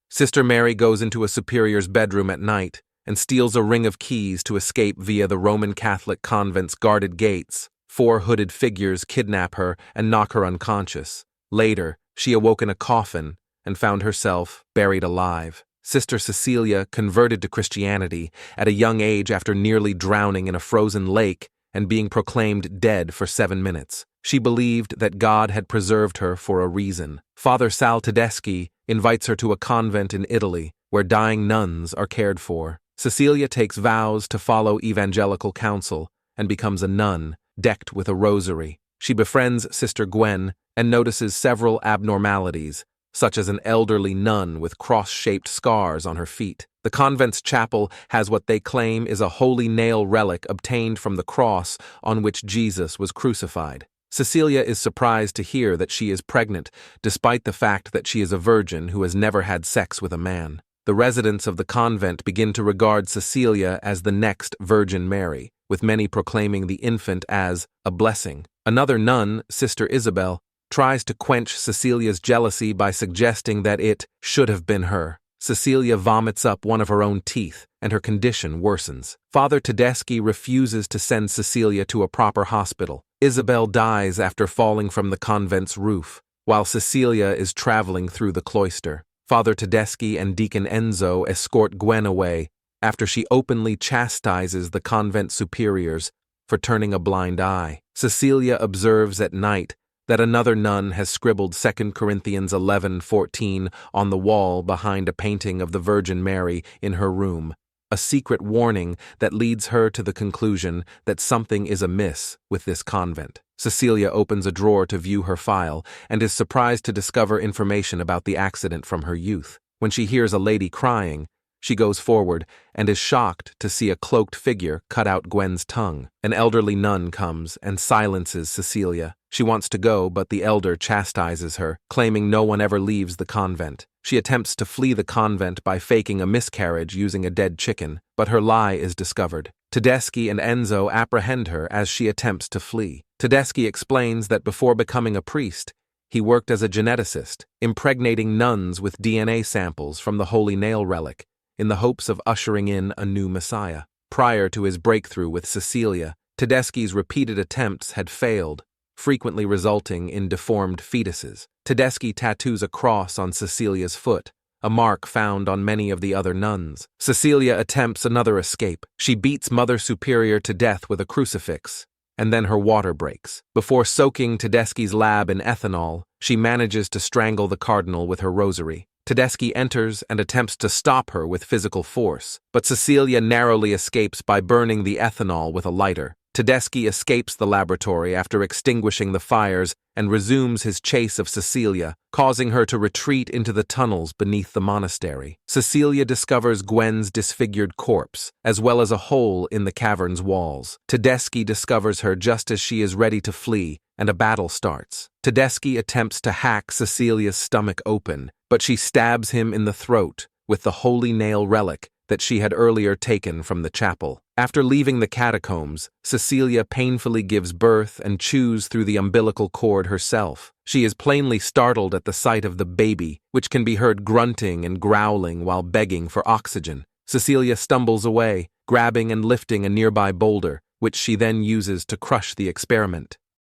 Sister Mary goes into a superior's bedroom at night and steals a ring of keys to escape via the Roman Catholic convent's guarded gates. 4 hooded figures kidnap her and knock her unconscious. Later, she awoke in a coffin and found herself buried alive. Sister Cecilia converted to Christianity at a young age after nearly drowning in a frozen lake and being proclaimed dead for 7 minutes. She believed that God had preserved her for a reason. Father Sal Tedeschi invites her to a convent in Italy where dying nuns are cared for. Cecilia takes vows to follow evangelical counsel and becomes a nun, decked with a rosary. She befriends Sister Gwen and notices several abnormalities, such as an elderly nun with cross-shaped scars on her feet. The convent's chapel has what they claim is a holy nail relic obtained from the cross on which Jesus was crucified. Cecilia is surprised to hear that she is pregnant, despite the fact that she is a virgin who has never had sex with a man. The residents of the convent begin to regard Cecilia as the next Virgin Mary, with many proclaiming the infant as a blessing. Another nun, Sister Isabel, tries to quench Cecilia's jealousy by suggesting that it should have been her. Cecilia vomits up one of her own teeth, and her condition worsens. Father Tedeschi refuses to send Cecilia to a proper hospital. Isabel dies after falling from the convent's roof, while Cecilia is traveling through the cloister. Father Tedeschi and Deacon Enzo escort Gwen away after she openly chastises the convent superiors for turning a blind eye. Cecilia observes at night that another nun has scribbled 2 Corinthians 11:14 on the wall behind a painting of the Virgin Mary in her room, a secret warning that leads her to the conclusion that something is amiss with this convent. Cecilia opens a drawer to view her file and is surprised to discover information about the accident from her youth. When she hears a lady crying, she goes forward and is shocked to see a cloaked figure cut out Gwen's tongue. An elderly nun comes and silences Cecilia. She wants to go, but the elder chastises her, claiming no one ever leaves the convent. She attempts to flee the convent by faking a miscarriage using a dead chicken, but her lie is discovered. Tedeschi and Enzo apprehend her as she attempts to flee. Tedeschi explains that before becoming a priest, he worked as a geneticist, impregnating nuns with DNA samples from the Holy Nail relic, in the hopes of ushering in a new Messiah. Prior to his breakthrough with Cecilia, Tedeschi's repeated attempts had failed, frequently resulting in deformed fetuses. Tedeschi tattoos a cross on Cecilia's foot, a mark found on many of the other nuns. Cecilia attempts another escape. She beats Mother Superior to death with a crucifix, and then her water breaks. Before soaking Tedeschi's lab in ethanol, she manages to strangle the cardinal with her rosary. Tedeschi enters and attempts to stop her with physical force, but Cecilia narrowly escapes by burning the ethanol with a lighter. Tedeschi escapes the laboratory after extinguishing the fires and resumes his chase of Cecilia, causing her to retreat into the tunnels beneath the monastery. Cecilia discovers Gwen's disfigured corpse, as well as a hole in the cavern's walls. Tedeschi discovers her just as she is ready to flee, and a battle starts. Tedeschi attempts to hack Cecilia's stomach open, but she stabs him in the throat with the Holy Nail relic that she had earlier taken from the chapel. After leaving the catacombs, Cecilia painfully gives birth and chews through the umbilical cord herself. She is plainly startled at the sight of the baby, which can be heard grunting and growling while begging for oxygen. Cecilia stumbles away, grabbing and lifting a nearby boulder, which she then uses to crush the experiment.